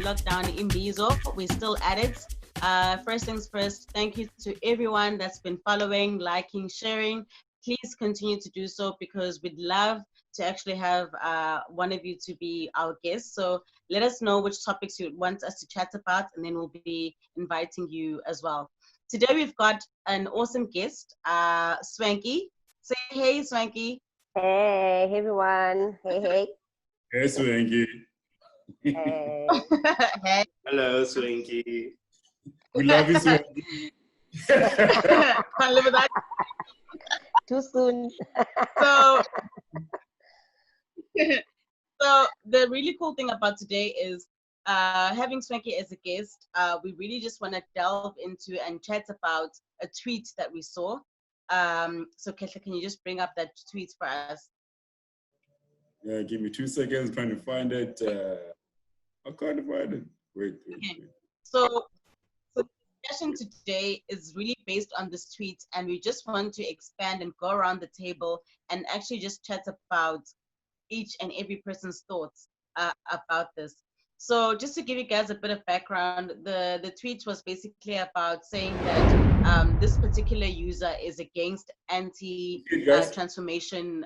lockdown Imbizo. We're still at it. First things first, thank you to everyone that's been following, liking, sharing. Please continue to do so because we'd love to actually have one of you to be our guest. So let us know which topics you want us to chat about, and then we'll be inviting you as well. Today we've got an awesome guest, Swanky. Say hey, Swanky. Hey everyone. Hey. Hey, Swanky. Hey. Hey. Hello, Swanky. We love you, Swanky. Can't live with that. Too soon. So, so the really cool thing about today is having Swanky as a guest. We really just want to delve into and chat about a tweet that we saw. So Kesha, can you just bring up that tweet for us? Yeah, give me 2 seconds trying to find it. I can't find it. Wait. So the discussion today is really based on this tweet, and we just want to expand and go around the table and actually just chat about each and every person's thoughts about this. So just to give you guys a bit of background, the tweet was basically about saying that this particular user is against anti-transformation.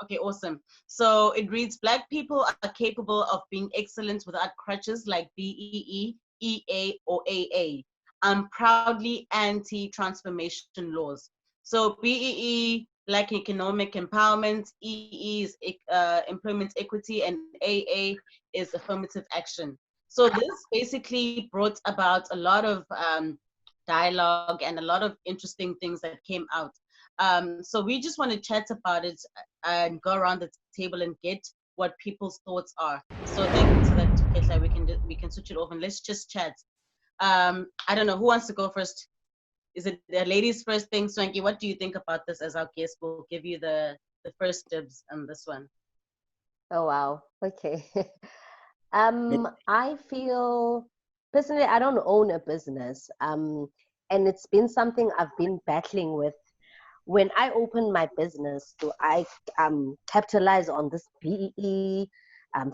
Okay, awesome. So it reads, Black people are capable of being excellent without crutches like BEE, EA, or AA. I'm proudly anti-transformation laws. So BEE, Black Economic Empowerment, EE is Employment Equity, and AA is Affirmative Action. So this basically brought about a lot of dialogue and a lot of interesting things that came out. So we just want to chat about it and go around the table and get what people's thoughts are. So that we can switch it off and let's just chat. I don't know who wants to go first. Is it the ladies first thing, Swanky? What do you think about this as our guest? We'll give you the first dibs on this one. Oh wow. Okay. I feel personally I don't own a business. And it's been something I've been battling with. When I open my business, do I capitalize on this BEE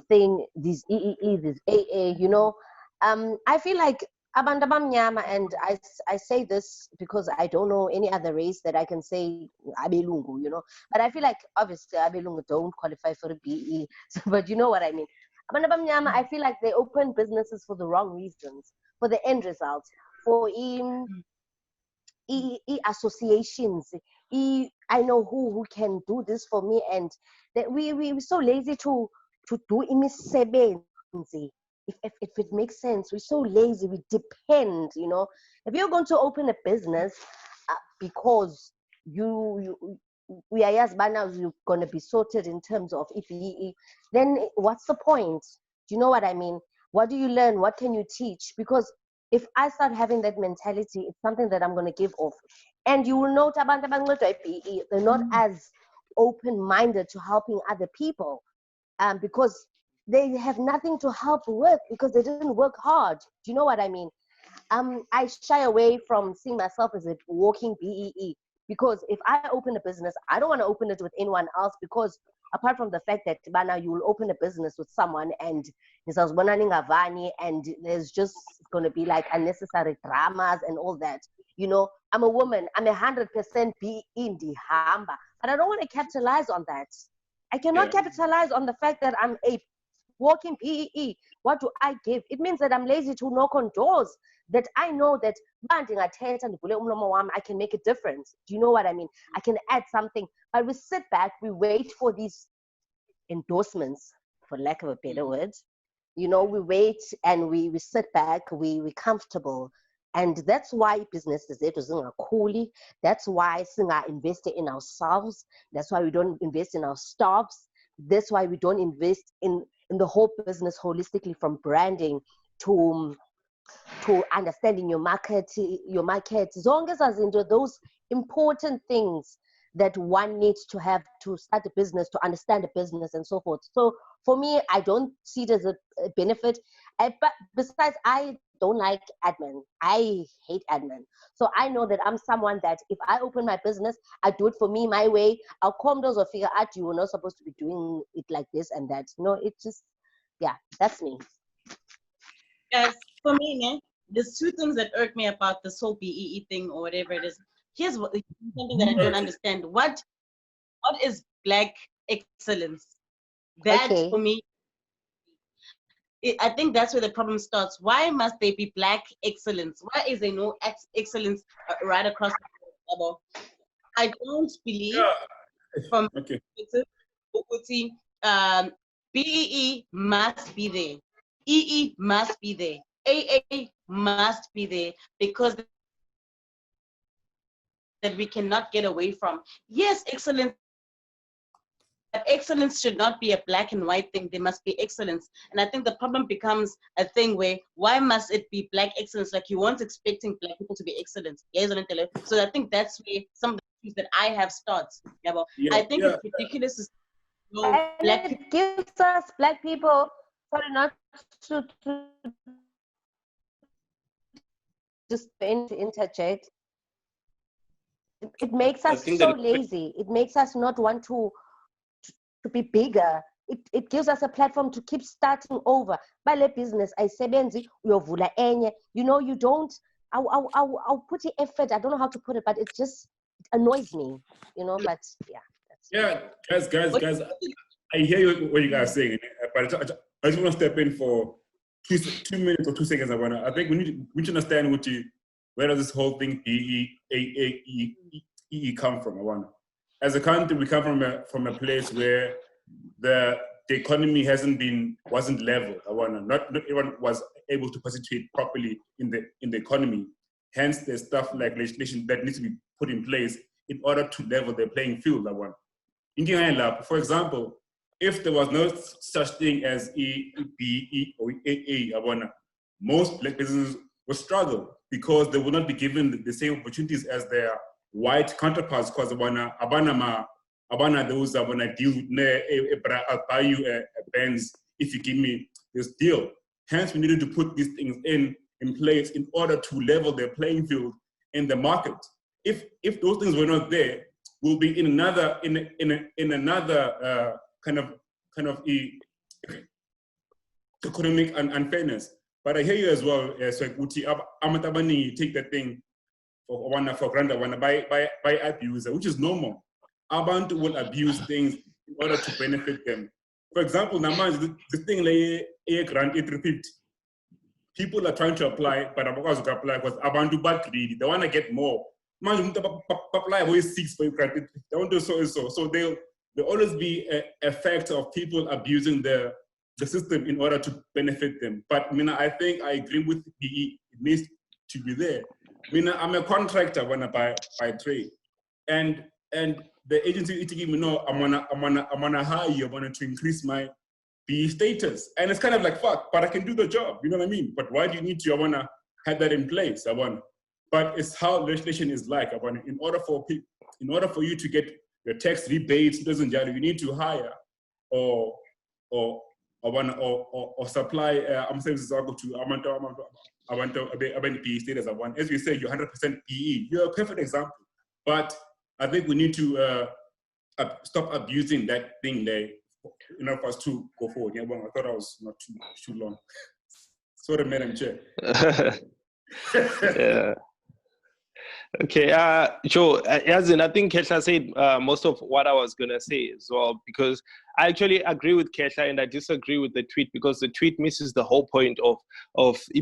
thing, this EEE, this AA, you know? I feel like abantu abamnyama, and I say this because I don't know any other race that I can say abelungu, you know? But I feel like obviously abelungu don't qualify for a BEE, but you know what I mean. Abantu abamnyama, I feel like they open businesses for the wrong reasons, for the end result, for associations. I know who can do this for me, and that we're so lazy to do imisebenzi. If it makes sense, we're so lazy. We depend, you know. If you're going to open a business because we are yes, by now you're going to be sorted in terms of EPE, then what's the point? Do you know what I mean? What do you learn? What can you teach? Because if I start having that mentality, it's something that I'm going to give off. And you will note they're not as open-minded to helping other people because they have nothing to help with because they didn't work hard. Do you know what I mean? I shy away from seeing myself as a walking BEE because if I open a business, I don't want to open it with anyone else because apart from the fact that now you will open a business with someone and there's just going to be like unnecessary dramas and all that. You know, I'm a woman, I'm 100% be in the hamba, but I don't want to capitalize on that. I cannot capitalize on the fact that I'm a walking PEE. What do I give? It means that I'm lazy to knock on doors that I know that I can make a difference. Do you know what I mean? I can add something, but we sit back, we wait for these endorsements, for lack of a better word. You know, we wait and we sit back, we're comfortable. And that's why businesses are cool. That's why we invest in ourselves. That's why we don't invest in our staffs. That's why we don't invest in the whole business holistically, from branding to understanding your market. As long as into those important things that one needs to have to start a business, to understand a business and so forth. So for me, I don't see it as a benefit. But besides, I don't like admin. I hate admin. So I know that I'm someone that if I open my business, I do it for me, my way. I'll come those or figure out you were not supposed to be doing it like this and that. No, it's just, yeah, that's me. Yes, for me, there's two things that irk me about this whole BEE thing or whatever it is. Here's something that I don't understand. What is Black excellence? That Okay. for me, I think that's where the problem starts. Why must there be Black excellence? Why is there no excellence right across the board? I don't believe from Okay. BEE must be there. EE must be there. AA must be there because that we cannot get away from. Yes, excellence. But excellence should not be a black and white thing. There must be excellence. And I think the problem becomes a thing where why must it be Black excellence? Like you weren't expecting Black people to be excellent. So I think that's where some of the issues that I have starts. Yeah, but I think it's ridiculous to know Black people. It gives us Black people, sorry, not to just interject. It makes us so lazy. It makes us not want to be bigger. It gives us a platform to keep starting over. Bale business, ayisebenzi, uyovula enye. You know, you don't, I'll put the effort. I don't know how to put it, but it annoys me, you know, but yeah. Yeah, guys, I hear what you guys are saying, but I just want to step in for 2 minutes or 2 seconds. I think we need to understand where does this whole thing BEE come from. As a country, we come from a place where the economy wasn't level. Not everyone was able to participate properly in the economy. Hence, there's stuff like legislation that needs to be put in place in order to level the playing field. For example, if there was no such thing as EBE or AA, most Black businesses would struggle because they will not be given the same opportunities as their white counterparts. Because abana those deal I'll buy you a Benz if you give me this deal. Hence, we needed to put these things in place in order to level their playing field in the market. If those things were not there, we'll be in another kind of economic unfairness. But I hear you as well, so Amatabani take that thing for granted by abuser, which is normal. Abantu will abuse things in order to benefit them. For example, Naman, the thing like a grant 850. People are trying to apply, but I'm going to apply because Abantu bad greedy. They want to get more. Man, apply always 6 for you grant. They want to do so and so. So there'll always be a factor of people abusing the system in order to benefit them. But I think I agree with BE. It needs to be there. I'm a contractor when I buy trade, and the agency is giving me no. I'm gonna hire you. I want to increase my BE status, and it's kind of like fuck. But I can do the job. You know what I mean? But why do you need to? I wanna have that in place. But it's how legislation is like. In order for you to get your tax rebates, you need to hire or supply services to I want to PE status. As we say, you're 100% PE. You're a perfect example. But I think we need to stop abusing that thing there in order for us to go forward. Yeah, well, I thought I was not too long. Sorry, Madam Chair. Yeah. Okay, Joe, Yazin, I think Kesha said most of what I was going to say as well, because I actually agree with Kesha and I disagree with the tweet because the tweet misses the whole point of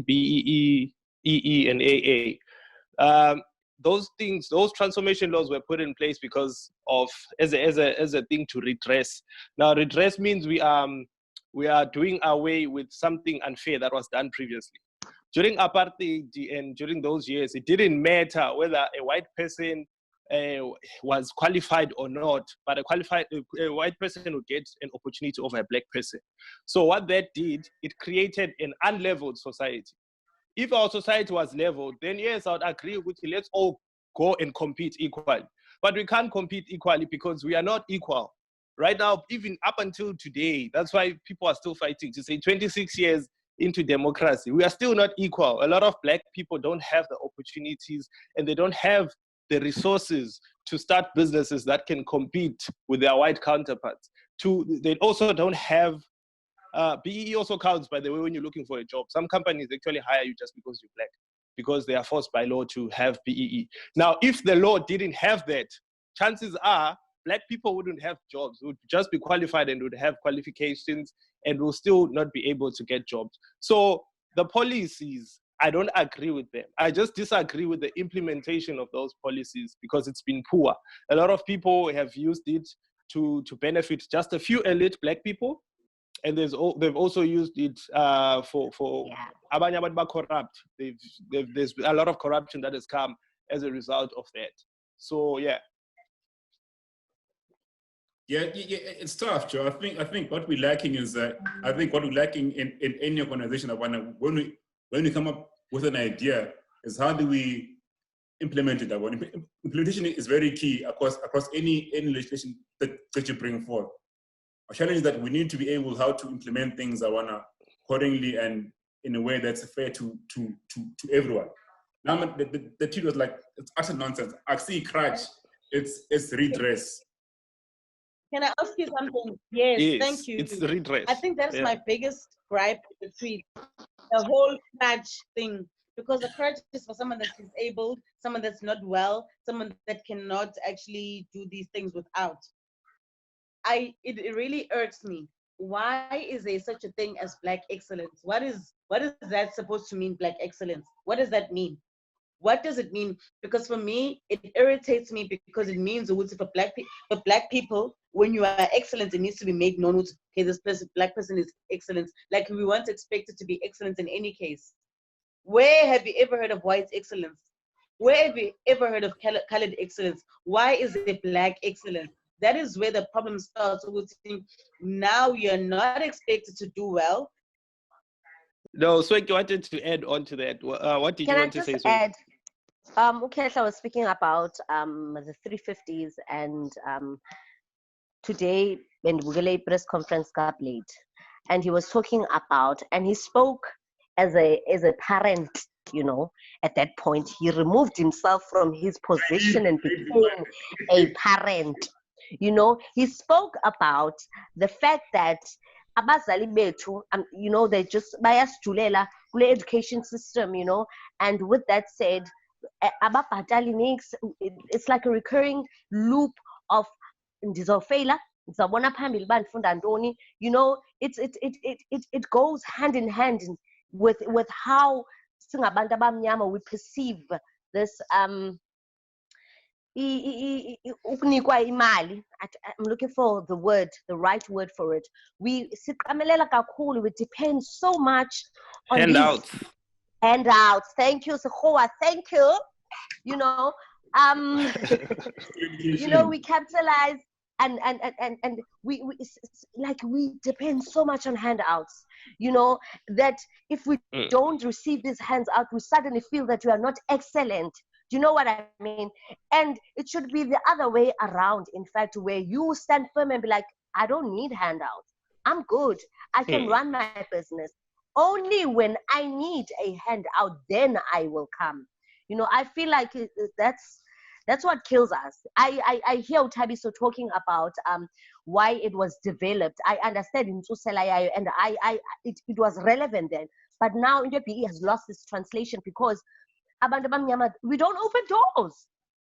BEE, EE, and AA. Those things, those transformation laws were put in place because of as a thing to redress. Now, redress means we are doing away with something unfair that was done previously. During apartheid and during those years, it didn't matter whether a white person was qualified or not, but a white person would get an opportunity over a black person. So what that did, it created an unleveled society. If our society was leveled, then yes, I would agree with you. Let's all go and compete equally. But we can't compete equally because we are not equal. Right now, even up until today, that's why people are still fighting to say 26 years into democracy, we are still not equal. A lot of black people don't have the opportunities and they don't have the resources to start businesses that can compete with their white counterparts. They also don't have BEE also counts, by the way, when you're looking for a job. Some companies actually hire you just because you're black, because they are forced by law to have BEE. Now, if the law didn't have that, chances are black people wouldn't have jobs, would just be qualified and would have qualifications and will still not be able to get jobs. So the policies, I don't agree with them. I just disagree with the implementation of those policies because it's been poor. A lot of people have used it to benefit just a few elite black people. And they've also used it for abanye abantu corrupt. There's a lot of corruption that has come as a result of that. So yeah. Yeah, it's tough, Joe. I think what we're lacking is that in any organization, when we come up with an idea, is how do we implement it? Implementation is very key across any legislation that you bring forth. Our challenge is that we need to be able how to implement things accordingly and in a way that's fair to everyone. Now the tweet was like, it's utter nonsense. Actually, crutch. It's redress. Can I ask you something? Yes, thank you. It's redress. I think that's my biggest gripe with the tweet, the whole crutch thing. Because the crutch is for someone that's disabled, someone that's not well, someone that cannot actually do these things without. It really irks me. Why is there such a thing as black excellence? What is that supposed to mean, black excellence? What does that mean? What does it mean? Because for me, it irritates me because it means for black people, when you are excellent, it needs to be made known. Okay, this black person is excellent. Like we weren't expected to be excellent in any case. Where have you ever heard of white excellence? Where have you ever heard of colored excellence? Why is it black excellence? That is where the problem starts. Now you're not expected to do well. No, Sweki wanted to add on to that. What did you want to say, Sweki? Add? Ukehla was speaking about the 350s, and today when Bugele press conference got late, and he was talking about, and he spoke as a parent, you know. At that point, he removed himself from his position and became a parent. You know, he spoke about the fact that abazali bethu, you know, they just bayasijulela kule education system, you know. And with that said, ababhatali nix, it's like a recurring loop of ndizofeyila, ndizawubona phambili uba ndifunda ntoni. You know, it goes hand in hand with how singabantu abamnyama we perceive this ukunikwa imali. I'm looking for the right word for it. We siqamelela kakhulu, we depend so much on handouts. Thank you, Sekgowa, thank you. You know, you know, we capitalize and we depend so much on handouts, you know, that if we don't receive these handouts, we suddenly feel that we are not excellent. Do you know what I mean? And it should be the other way around, in fact, where you stand firm and be like, I don't need handouts. I'm good. I can run my business. Only when I need a handout, then I will come. You know, I feel like that's what kills us. I hear Utabiso talking about why it was developed. I understand in Tsuselayayo, and it was relevant then. But now NJPE has lost its translation because we don't open doors.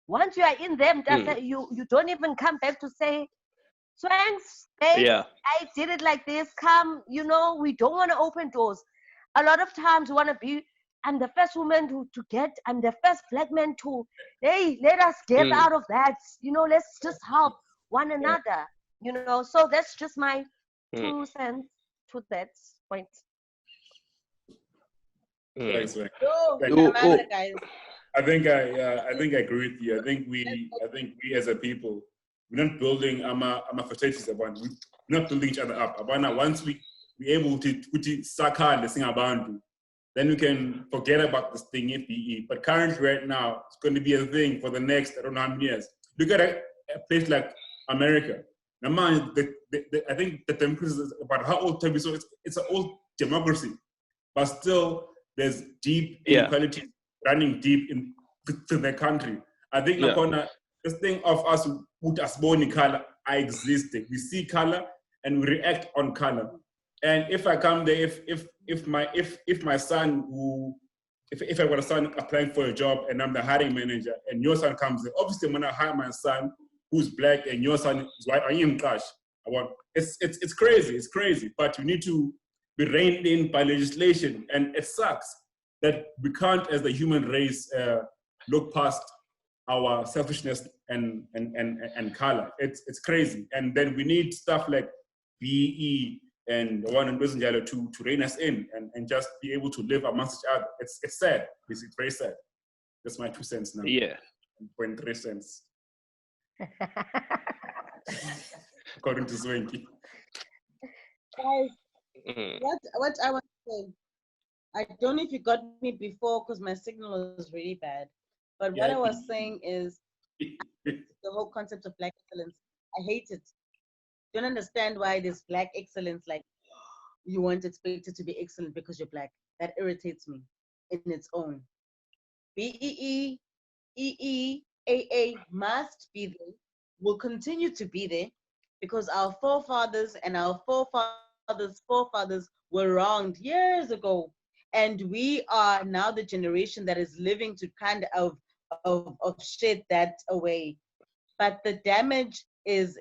Once you are in them, you don't even come back to say, thanks, babe, I did it like this, come, you know, we don't want to open doors. A lot of times we want to be, I'm the first woman I'm the first black man to, hey, let us get out of that, you know, let's just help one another, you know. So that's just my 2 cents to that point. Thanks, man. Guys. I think I agree with you. I think we as a people, we're not building facilities about. We're not building each other up. Once we're able to sakha the thing about, then we can forget about this thing FBE. But currently, right now, it's going to be a thing for the next, I don't know how many years. Look at a place like America. Now, man, I think the democracy is about how old time is. So it's an old democracy, but still there's deep inequality running deep into the country. I think this thing of us put us born in color are existing. We see color and we react on color. And if I come there, if my son if I got a son applying for a job and I'm the hiring manager and your son comes there, obviously I'm gonna hire my son who's black and your son is white. I am crash. It's crazy. But you need to be reined in by legislation, and it sucks that we can't, as the human race, look past our selfishness and color. It's crazy, and then we need stuff like BE and one and to rein us in and just be able to live amongst each other. It's sad. It's very sad. That's my 2 cents now. Yeah. 0.3 cents. According to Swanky. Guys, what I want to say, I don't know if you got me before because my signal was really bad. But what I was saying is the whole concept of black excellence. I hate it. Don't understand why there's black excellence, like you weren't expected to be excellent because you're black. That irritates me in its own. BEE, EE, AA must be there, will continue to be there because our forefathers and our forefathers were wronged years ago. And we are now the generation that is living to kind of shit that away. But the damage is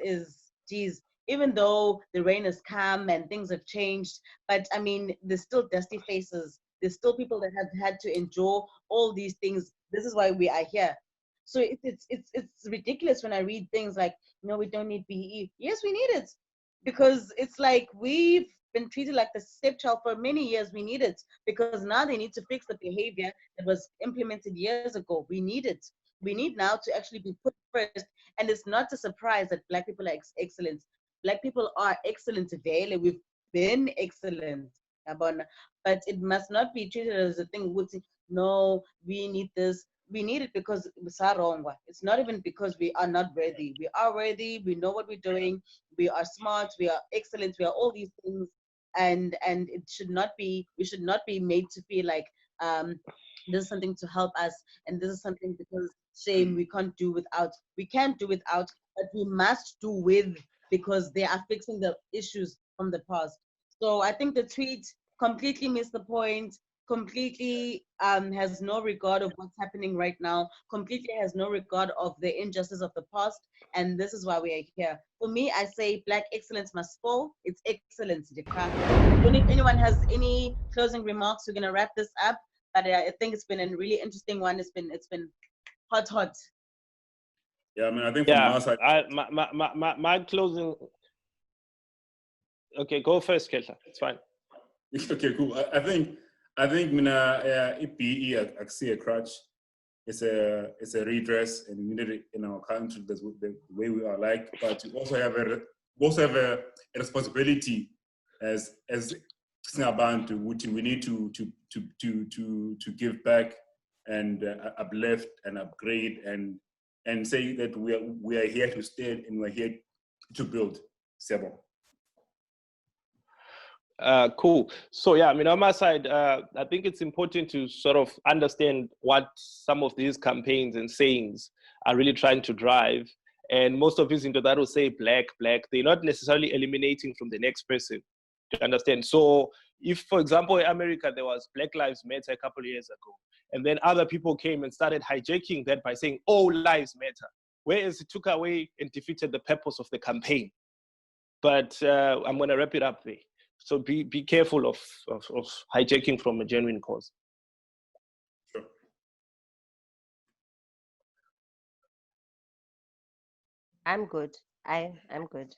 geez, even though the rain has come and things have changed, but I mean, there's still dusty faces. There's still people that have had to endure all these things. This is why we are here. So it's ridiculous when I read things like, no, we don't need BEE. Yes, we need it. Because it's like we've been treated like the stepchild for many years. We need it. Because now they need to fix the behavior that was implemented years ago. We need it. We need now to actually be put first. And it's not a surprise that Black people are excellent. Black people are excellent. We've been excellent. But it must not be treated as a thing. No, we need this. We need it because it's not even because we are not worthy. We are worthy. We know what we're doing. We are smart. We are excellent. We are all these things. And it should not be, we should not be made to feel like this is something to help us. And this is something because shame we can't do without. We can't do without, but we must do with because they are fixing the issues from the past. So I think the tweet completely missed the point. Completely has no regard of what's happening right now, completely has no regard of the injustice of the past, and this is why we are here. For me, I say Black excellence must fall. It's excellence. I don't know if anyone has any closing remarks. We're gonna wrap this up, but I think it's been a really interesting one. It's been hot. Yeah, I mean, I think from our side, my closing. Okay, go first, Kesha. It's fine. Okay, cool. I think BE I see a crutch. It's a redress, and we need it in our country. That's the way we are like. But we also have a responsibility as Singabantu. We need to give back and uplift and upgrade and say that we are here to stay and we're here to build. Sebo. Cool. So yeah, I mean, on my side, I think it's important to sort of understand what some of these campaigns and sayings are really trying to drive. And most of these into that will say black. They're not necessarily eliminating from the next person. To understand. So if, for example, in America, there was Black Lives Matter a couple of years ago, and then other people came and started hijacking that by saying all lives matter, whereas it took away and defeated the purpose of the campaign. But I'm going to wrap it up there. So be careful of hijacking from a genuine cause. Sure. I'm good. I'm good.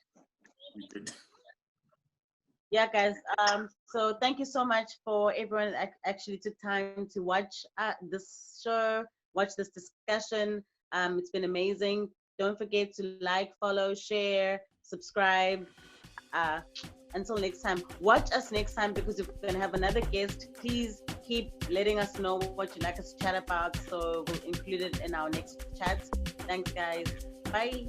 Good. Yeah, guys. So thank you so much for everyone that actually took time to watch this show, watch this discussion. It's been amazing. Don't forget to like, follow, share, subscribe. Until next time, watch us next time because we're going to have another guest. Please keep letting us know what you'd like us to chat about, so we'll include it in our next chat. Thanks, guys. Bye.